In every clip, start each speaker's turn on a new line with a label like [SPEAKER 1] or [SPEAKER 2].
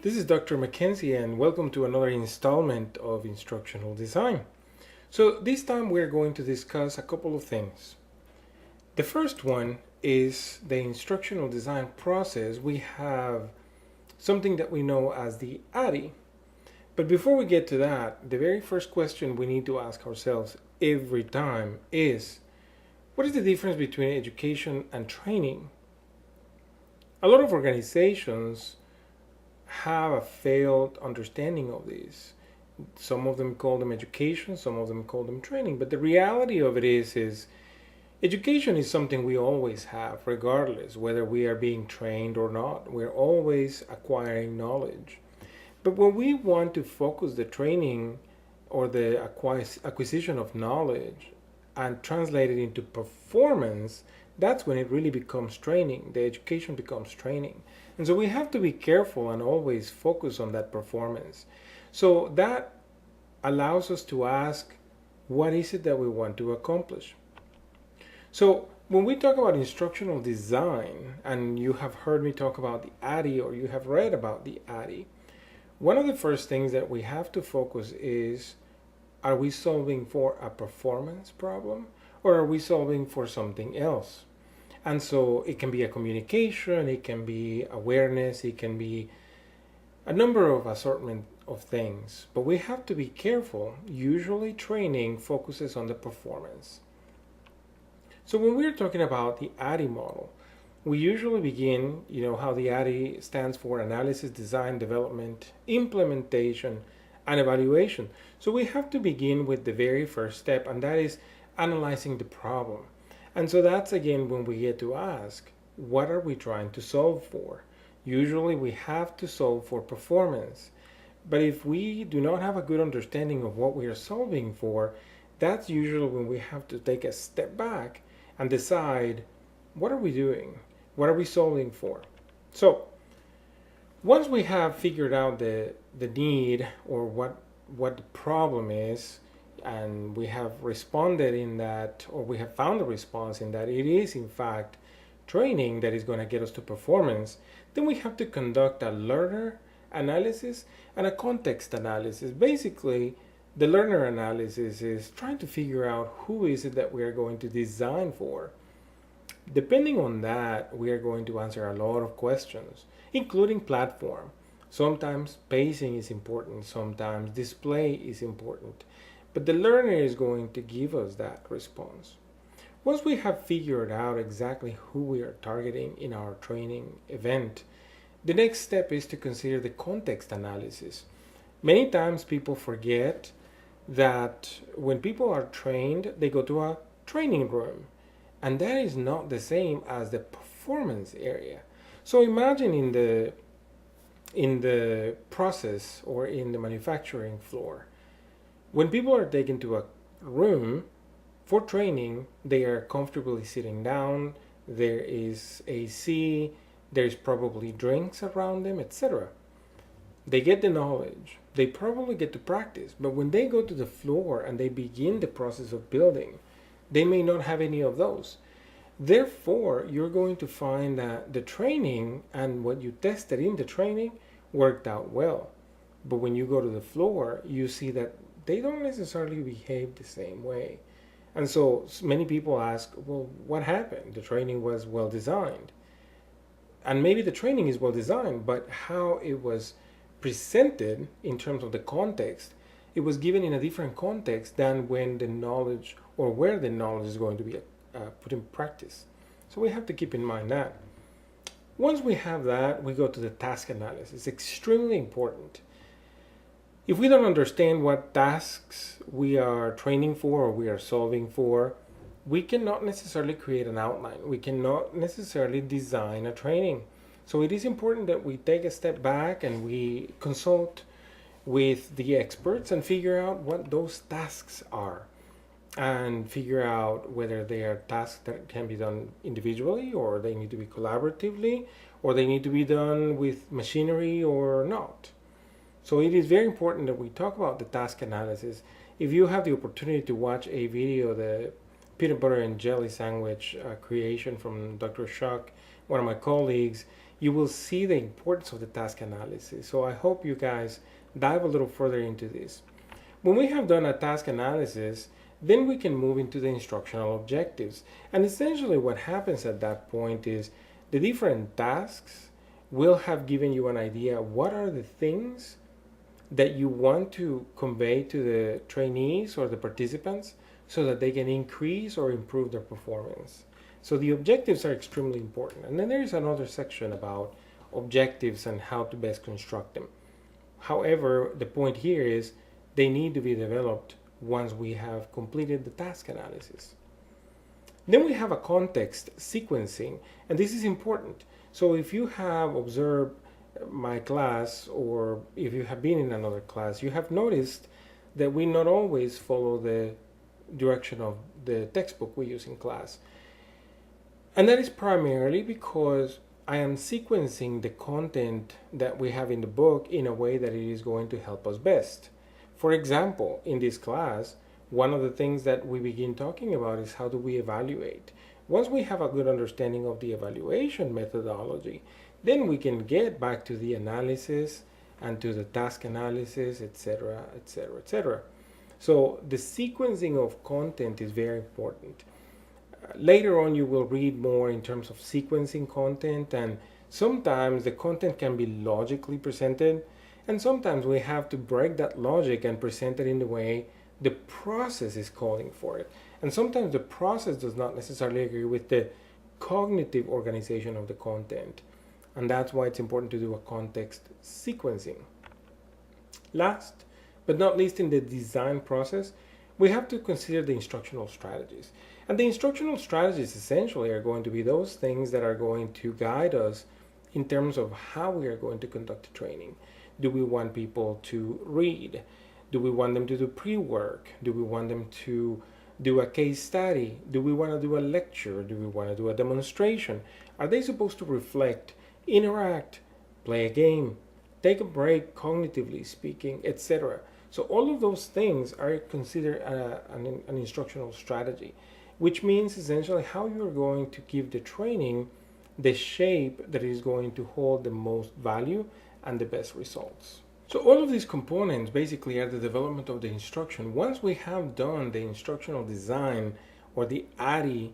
[SPEAKER 1] This is Dr. Mackenzie, and welcome to another installment of Instructional Design. So this time we're going to discuss a couple of things. The first one is the instructional design process. We have something that we know as the ADDIE. But before we get to that, the very first question we need to ask ourselves every time is, what is the difference between education and training? A lot of organizations have a failed understanding of these. Some of them call them education, some of them call them training. But the reality of it is education is something we always have, regardless whether we are being trained or not. We're always acquiring knowledge. But when we want to focus the training or the acquisition of knowledge and translate it into performance, that's when it really becomes training. The education becomes training. And so we have to be careful and always focus on that performance. So that allows us to ask, what is it that we want to accomplish? So when we talk about instructional design, and you have heard me talk about the ADDIE or you have read about the ADDIE, one of the first things that we have to focus is, are we solving for a performance problem or are we solving for something else? And so it can be a communication, it can be awareness, it can be a number of assortment of things. But we have to be careful. Usually training focuses on the performance. So when we're talking about the ADDIE model, we usually begin, how the ADDIE stands for analysis, design, development, implementation, and evaluation. So we have to begin with the very first step, and that is analyzing the problem. And so that's again when we get to ask, what are we trying to solve for? Usually we have to solve for performance. But if we do not have a good understanding of what we are solving for, that's usually when we have to take a step back and decide, what are we doing? What are we solving for? So once we have figured out the need or what the problem is, and we have responded in that, or we have found a response in that it is in fact training that is going to get us to performance, then we have to conduct a learner analysis and a context analysis. Basically, the learner analysis is trying to figure out who is it that we are going to design for. Depending on that, we are going to answer a lot of questions, including platform. Sometimes pacing is important, sometimes display is important. But the learner is going to give us that response. Once we have figured out exactly who we are targeting in our training event, the next step is to consider the context analysis. Many times people forget that when people are trained, they go to a training room. And that is not the same as the performance area. So imagine in the process or in the manufacturing floor, when people are taken to a room for training, they are comfortably sitting down, there is AC, there's probably drinks around them, etc. They get the knowledge, they probably get to practice, but when they go to the floor and they begin the process of building, they may not have any of those. Therefore, you're going to find that the training and what you tested in the training worked out well. But when you go to the floor, you see that they don't necessarily behave the same way. And so many people ask, well, what happened? The training was well designed. And maybe the training is well designed, but how it was presented in terms of the context, it was given in a different context than when the knowledge or where the knowledge is going to be put in practice. So we have to keep in mind that. Once we have that, we go to the task analysis. It's extremely important. If we don't understand what tasks we are training for or we are solving for, we cannot necessarily create an outline. We cannot necessarily design a training. So it is important that we take a step back and we consult with the experts and figure out what those tasks are and figure out whether they are tasks that can be done individually or they need to be collaboratively or they need to be done with machinery or not. So it is very important that we talk about the task analysis. If you have the opportunity to watch a video, the peanut butter and jelly sandwich creation from Dr. Shuck, one of my colleagues, you will see the importance of the task analysis. So I hope you guys dive a little further into this. When we have done a task analysis, then we can move into the instructional objectives. And essentially what happens at that point is the different tasks will have given you an idea what are the things that you want to convey to the trainees or the participants so that they can increase or improve their performance. So the objectives are extremely important. And then there is another section about objectives and how to best construct them. However, the point here is they need to be developed once we have completed the task analysis. Then we have a context sequencing, and this is important. So if you have observed my class, or if you have been in another class, you have noticed that we not always follow the direction of the textbook we use in class. And that is primarily because I am sequencing the content that we have in the book in a way that it is going to help us best. For example, in this class, one of the things that we begin talking about is how do we evaluate. Once we have a good understanding of the evaluation methodology, then we can get back to the analysis and to the task analysis, etc., etc., etc. So the sequencing of content is very important. Later on, you will read more in terms of sequencing content, and sometimes the content can be logically presented, and sometimes we have to break that logic and present it in the way the process is calling for it. And sometimes the process does not necessarily agree with the cognitive organization of the content. And that's why it's important to do a context sequencing. Last but not least, in the design process, we have to consider the instructional strategies. And the instructional strategies essentially are going to be those things that are going to guide us in terms of how we are going to conduct the training. Do we want people to read? Do we want them to do pre-work? Do we want them to do a case study? Do we want to do a lecture? Do we want to do a demonstration? Are they supposed to reflect, interact, play a game, take a break cognitively speaking, etc.? So all of those things are considered an instructional strategy, which means essentially how you're going to give the training the shape that is going to hold the most value and the best results. So all of these components basically are the development of the instruction. Once we have done the instructional design or the ADDIE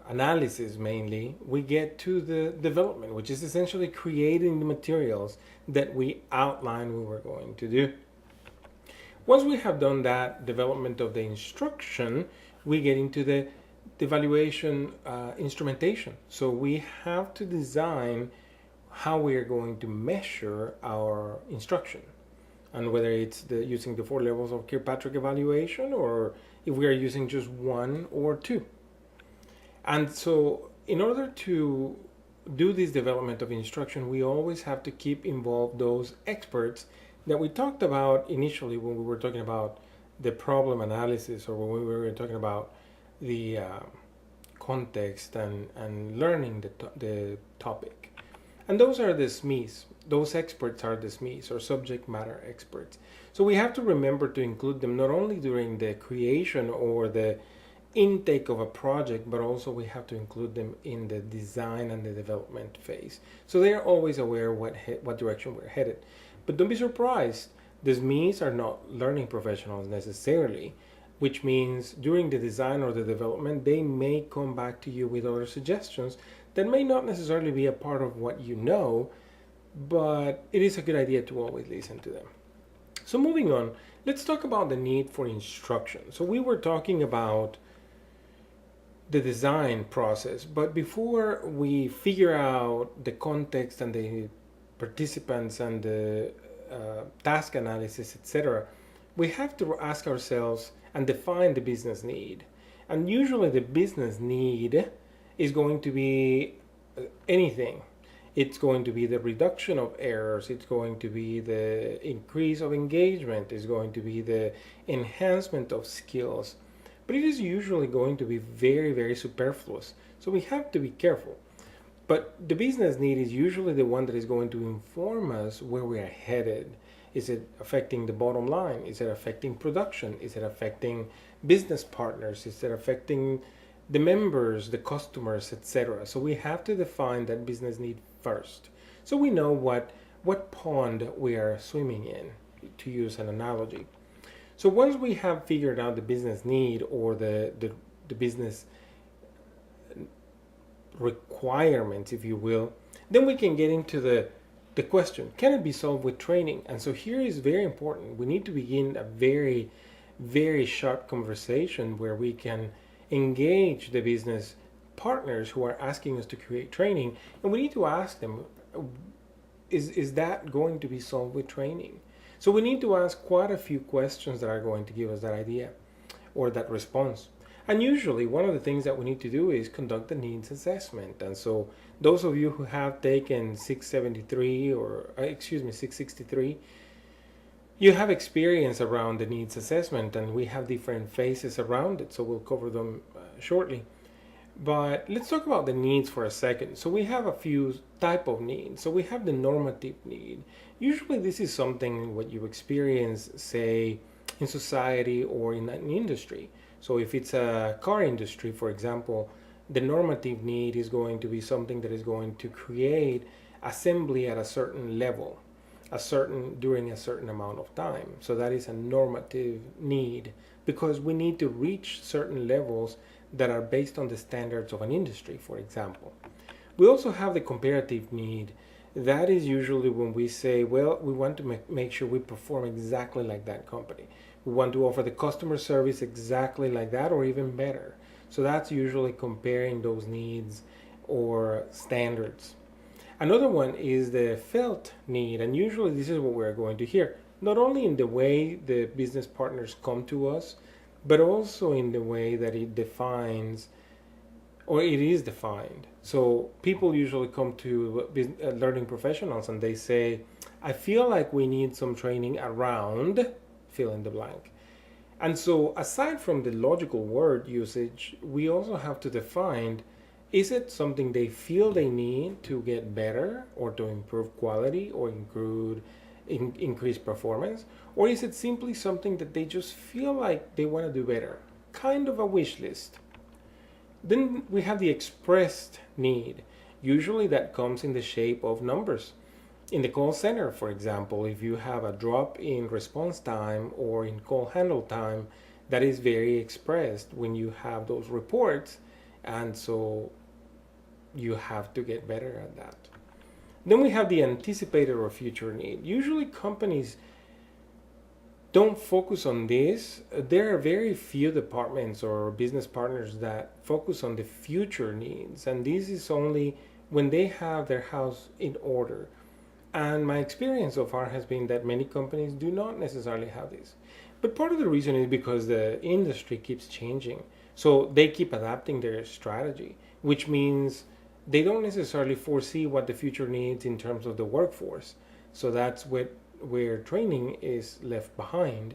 [SPEAKER 1] analysis mainly, we get to the development, which is essentially creating the materials that we outlined we were going to do. Once we have done that development of the instruction, we get into the evaluation instrumentation. So we have to design how we are going to measure our instruction, and whether it's using the 4 levels of Kirkpatrick evaluation, or if we are using just 1 or 2. And so in order to do this development of instruction, we always have to keep involved those experts that we talked about initially when we were talking about the problem analysis, or when we were talking about the context and learning the topic. And those are the SMEs. Those experts are the SMEs, or subject matter experts. So we have to remember to include them not only during the creation or the intake of a project, but also we have to include them in the design and the development phase. So they are always aware what direction we're headed. But don't be surprised, the SMEs are not learning professionals necessarily, which means during the design or the development, they may come back to you with other suggestions that may not necessarily be a part of what you know, but it is a good idea to always listen to them. So moving on, let's talk about the need for instruction. So we were talking about the design process, but before we figure out the context and the participants and the task analysis, etc., we have to ask ourselves and define the business need. And usually the business need is going to be anything. It's going to be the reduction of errors. It's going to be the increase of engagement. It's going to be the enhancement of skills. But it is usually going to be very, very superfluous. So we have to be careful. But the business need is usually the one that is going to inform us where we are headed. Is it affecting the bottom line? Is it affecting production? Is it affecting business partners? Is it affecting the members, the customers, etc.? So we have to define that business need first. So we know what pond we are swimming in, to use an analogy. So once we have figured out the business need or the business requirements, if you will, then we can get into the question, can it be solved with training? And so here is very important. We need to begin a very, very sharp conversation where we can engage the business partners who are asking us to create training, and we need to ask them, is that going to be solved with training? So we need to ask quite a few questions that are going to give us that idea or that response. And usually one of the things that we need to do is conduct the needs assessment. And so those of you who have taken 673 or 663, you have experience around the needs assessment, and we have different phases around it, so we'll cover them shortly. But let's talk about the needs for a second. So we have a few type of needs. So we have the normative need. Usually this is something what you experience, say, in society or in an industry. So if it's a car industry, for example, the normative need is going to be something that is going to create assembly at a certain level, during a certain amount of time. So that is a normative need, because we need to reach certain levels that are based on the standards of an industry, for example. We also have the comparative need. That is usually when we say, well, we want to make sure we perform exactly like that company. We want to offer the customer service exactly like that or even better. So that's usually comparing those needs or standards. Another one is the felt need, and usually this is what we're going to hear, not only in the way the business partners come to us, but also in the way that it defines, or it is defined. So people usually come to learning professionals and they say, I feel like we need some training around fill in the blank. And so aside from the logical word usage, we also have to define, is it something they feel they need to get better or to improve quality or increase performance? Or is it simply something that they just feel like they want to do better? Kind of a wish list. Then we have the expressed need. Usually that comes in the shape of numbers. In the call center, for example, if you have a drop in response time or in call handle time, that is very expressed when you have those reports, and so you have to get better at that. Then we have the anticipated or future need. Usually companies don't focus on this. There are very few departments or business partners that focus on the future needs, and this is only when they have their house in order. And my experience so far has been that many companies do not necessarily have this. But part of the reason is because the industry keeps changing. So they keep adapting their strategy, which means they don't necessarily foresee what the future needs in terms of the workforce. So that's where training is left behind,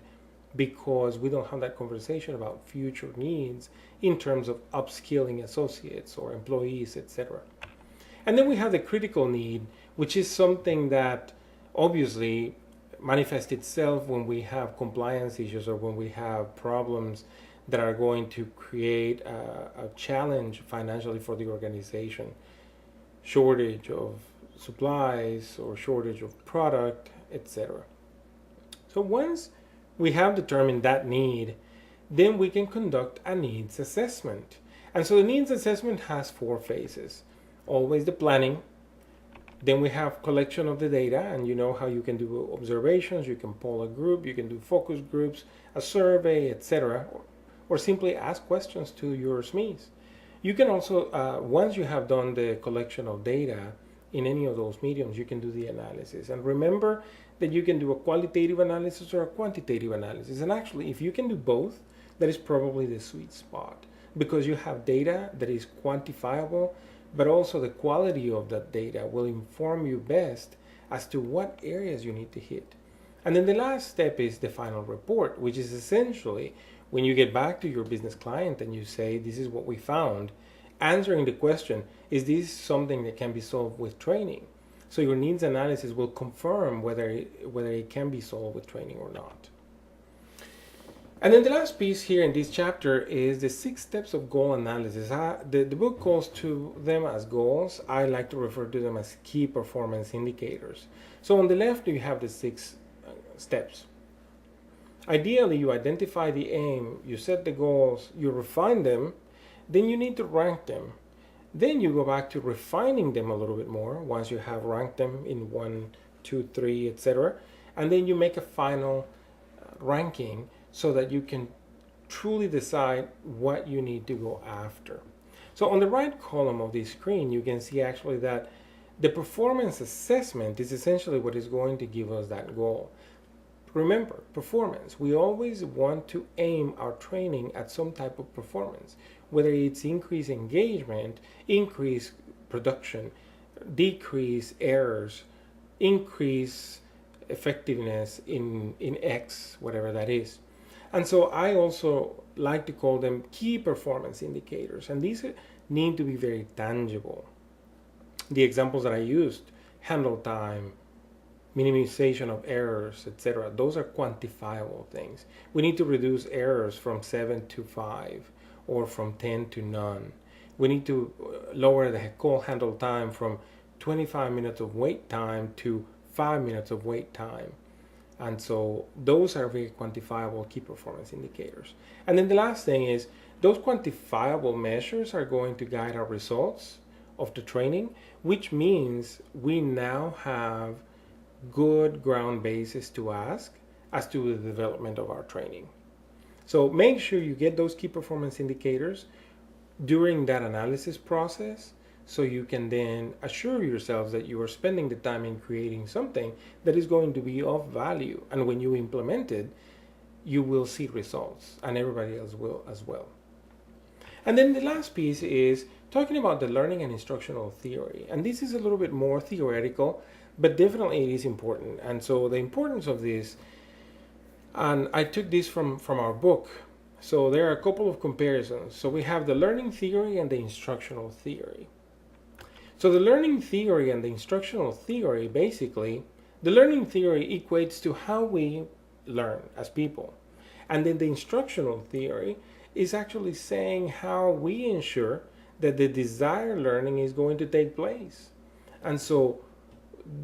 [SPEAKER 1] because we don't have that conversation about future needs in terms of upskilling associates or employees, etc. And then we have the critical need, which is something that obviously manifests itself when we have compliance issues or when we have problems that are going to create a challenge financially for the organization. Shortage of supplies or shortage of product, etc. So once we have determined that need, then we can conduct a needs assessment. And so the needs assessment has 4 phases. Always the planning. Then we have collection of the data, and you know how you can do observations, you can poll a group, you can do focus groups, a survey, etc. Or simply ask questions to your SMEs. You can also, once you have done the collection of data in any of those mediums, you can do the analysis. And remember that you can do a qualitative analysis or a quantitative analysis. And actually, if you can do both, that is probably the sweet spot, because you have data that is quantifiable, but also the quality of that data will inform you best as to what areas you need to hit. And then the last step is the final report, which is essentially when you get back to your business client and you say, this is what we found, answering the question, is this something that can be solved with training? So your needs analysis will confirm whether it can be solved with training or not. And then the last piece here in this chapter is the 6 steps of goal analysis. The book calls to them as goals. I like to refer to them as key performance indicators. So on the left, you have the 6 steps. Ideally, you identify the aim, you set the goals, you refine them, then you need to rank them. Then you go back to refining them a little bit more once you have ranked them in 1, 2, 3, etc. And then you make a final ranking so that you can truly decide what you need to go after. So on the right column of this screen, you can see actually that the performance assessment is essentially what is going to give us that goal. Remember, performance. We always want to aim our training at some type of performance, whether it's increase engagement, increase production, decrease errors, increase effectiveness in X, whatever that is. And so I also like to call them key performance indicators, and these need to be very tangible. The examples that I used, handle time, minimization of errors, etc., those are quantifiable things. We need to reduce errors from 7 to 5 or from 10 to none. We need to lower the call handle time from 25 minutes of wait time to 5 minutes of wait time. And so those are very quantifiable key performance indicators. And then the last thing is those quantifiable measures are going to guide our results of the training, which means we now have good ground basis to ask as to the development of our training. So make sure you get those key performance indicators during that analysis process, so you can then assure yourselves that you are spending the time in creating something that is going to be of value. And when you implement it, you will see results, and everybody else will as well. And then the last piece is talking about the learning and instructional theory. And this is a little bit more theoretical, but definitely it is important. And so the importance of this, and I took this from our book. So there are a couple of comparisons. So we have the learning theory and the instructional theory. So the learning theory and the instructional theory, basically, the learning theory equates to how we learn as people. And then the instructional theory is actually saying how we ensure that the desired learning is going to take place. And so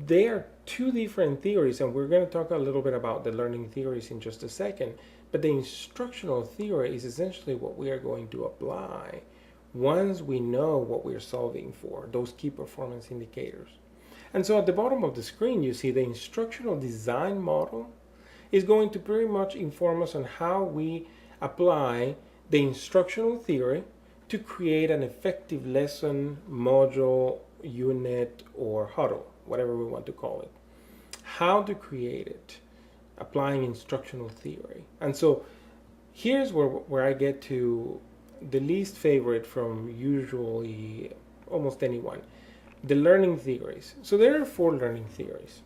[SPEAKER 1] they are 2 different theories, and we're going to talk a little bit about the learning theories in just a second. But the instructional theory is essentially what we are going to apply once we know what we're solving for, those key performance indicators. And so at the bottom of the screen, you see the instructional design model is going to pretty much inform us on how we apply the instructional theory to create an effective lesson, module, unit, or huddle, whatever we want to call it. How to create it, applying instructional theory. And so here's where I get to the least favorite from usually almost anyone, the learning theories. So there are 4 learning theories.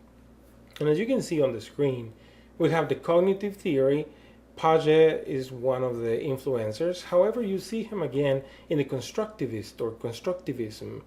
[SPEAKER 1] And as you can see on the screen, we have the cognitive theory. Paget is one of the influencers. However, you see him again in the constructivist or constructivism.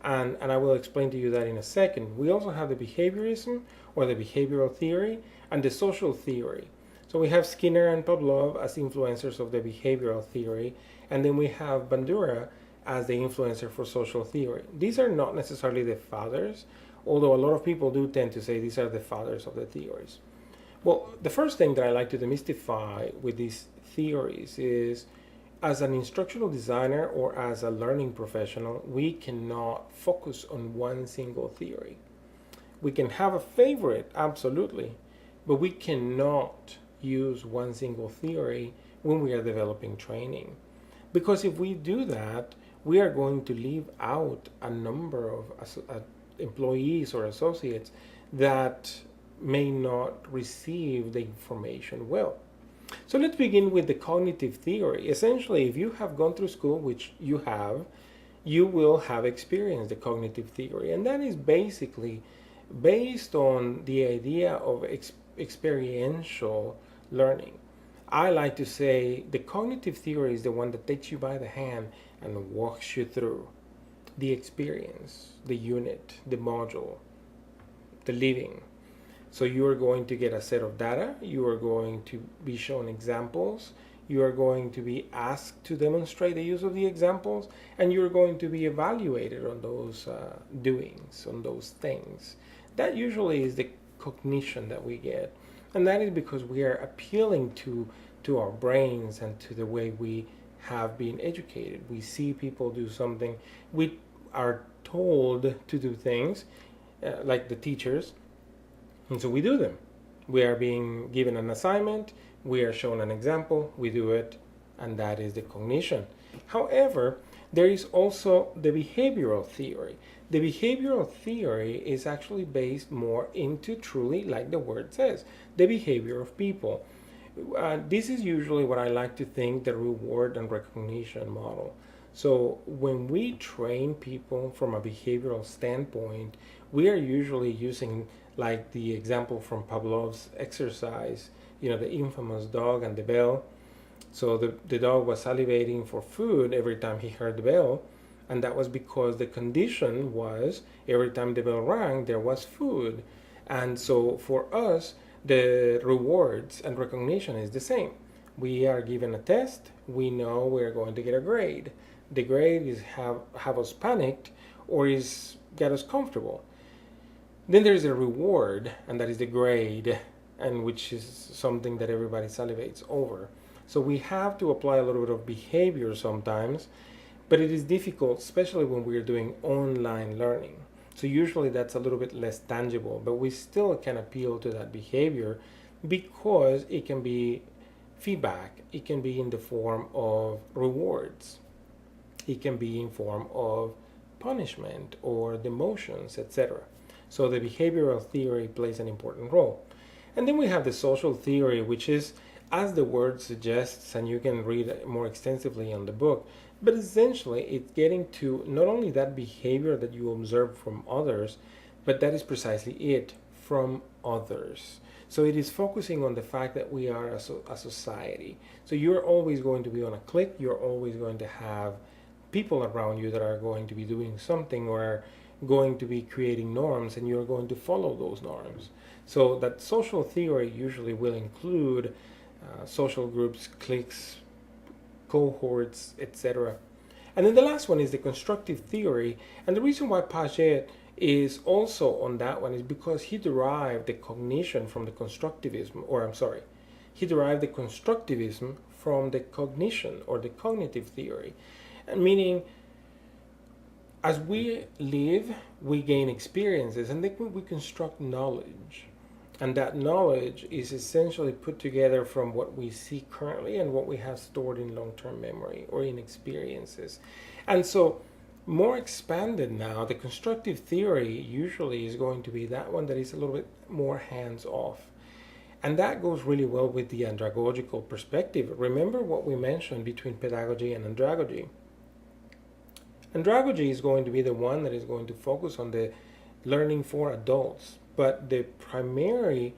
[SPEAKER 1] And I will explain to you that in a second. We also have the behaviorism or the behavioral theory and the social theory. So we have Skinner and Pavlov as influencers of the behavioral theory, and then we have Bandura as the influencer for social theory. These are not necessarily the fathers, although a lot of people do tend to say these are the fathers of the theories. Well, the first thing that I like to demystify with these theories is, as an instructional designer or as a learning professional, we cannot focus on one single theory. We can have a favorite, absolutely, but we cannot use one single theory when we are developing training. Because if we do that, we are going to leave out a number of employees or associates that may not receive the information well. So let's begin with the cognitive theory. Essentially, if you have gone through school, which you have, you will have experienced the cognitive theory. And that is basically based on the idea of experiential learning. I like to say the cognitive theory is the one that takes you by the hand and walks you through the experience, the unit, the module, the living. So you are going to get a set of data, you are going to be shown examples, you are going to be asked to demonstrate the use of the examples, and you're going to be evaluated on those doings, on those things. That usually is the cognition that we get. And that is because we are appealing to our brains and to the way we have been educated. We see people do something, we are told to do things, like the teachers, and so we do them. We are being given an assignment, we are shown an example, we do it, and that is the cognition. However, there is also the behavioral theory. The behavioral theory is actually based more into truly, like the word says, the behavior of people. This is usually what I like to think the reward and recognition model. So when we train people from a behavioral standpoint, we are usually using like the example from Pavlov's exercise, the infamous dog and the bell. So the dog was salivating for food every time he heard the bell, and that was because the condition was every time the bell rang, there was food. And so for us, the rewards and recognition is the same. We are given a test, we know we're going to get a grade. The grade is have us panicked or is get us comfortable. Then there is a reward, and that is the grade, and which is something that everybody salivates over. So we have to apply a little bit of behavior sometimes, but it is difficult, especially when we're doing online learning. So usually that's a little bit less tangible, but we still can appeal to that behavior because it can be feedback. It can be in the form of rewards. It can be in form of punishment or demotions, etc. So the behavioral theory plays an important role. And then we have the social theory, which is, as the word suggests, and you can read it more extensively on the book, but essentially it's getting to not only that behavior that you observe from others, but that is precisely it, from others. So it is focusing on the fact that we are a society. So you're always going to be on a clique, you're always going to have people around you that are going to be doing something or are going to be creating norms, and you're going to follow those norms. So that social theory usually will include social groups, cliques, cohorts, etc. And then the last one is the constructive theory. And the reason why Paget is also on that one is because he derived the cognition from the constructivism, he derived the constructivism from the cognition or the cognitive theory. And meaning, as we live, we gain experiences, and then we construct knowledge. And that knowledge is essentially put together from what we see currently and what we have stored in long-term memory or in experiences. And so, more expanded now, the constructive theory usually is going to be that one that is a little bit more hands-off. And that goes really well with the andragogical perspective. Remember what we mentioned between pedagogy and andragogy. Andragogy is going to be the one that is going to focus on the learning for adults. But the primary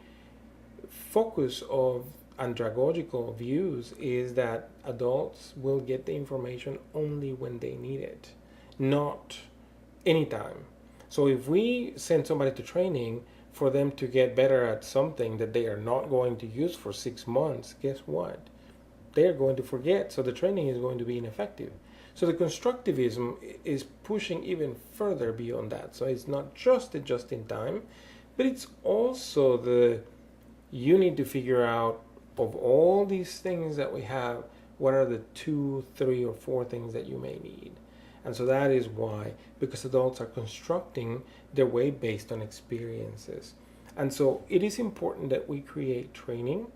[SPEAKER 1] focus of andragogical views is that adults will get the information only when they need it, not anytime. So if we send somebody to training for them to get better at something that they are not going to use for 6 months, guess what? They are going to forget, so the training is going to be ineffective. So the constructivism is pushing even further beyond that. So it's not just the just in time, but it's also you need to figure out, of all these things that we have, what are the 2, 3, or 4 things that you may need. And so that is why, because adults are constructing their way based on experiences. And so it is important that we create training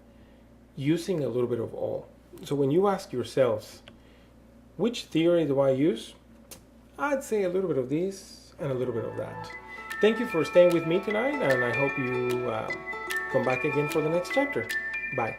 [SPEAKER 1] using a little bit of all. So when you ask yourselves, which theory do I use? I'd say a little bit of this and a little bit of that. Thank you for staying with me tonight, and I hope you come back again for the next chapter. Bye.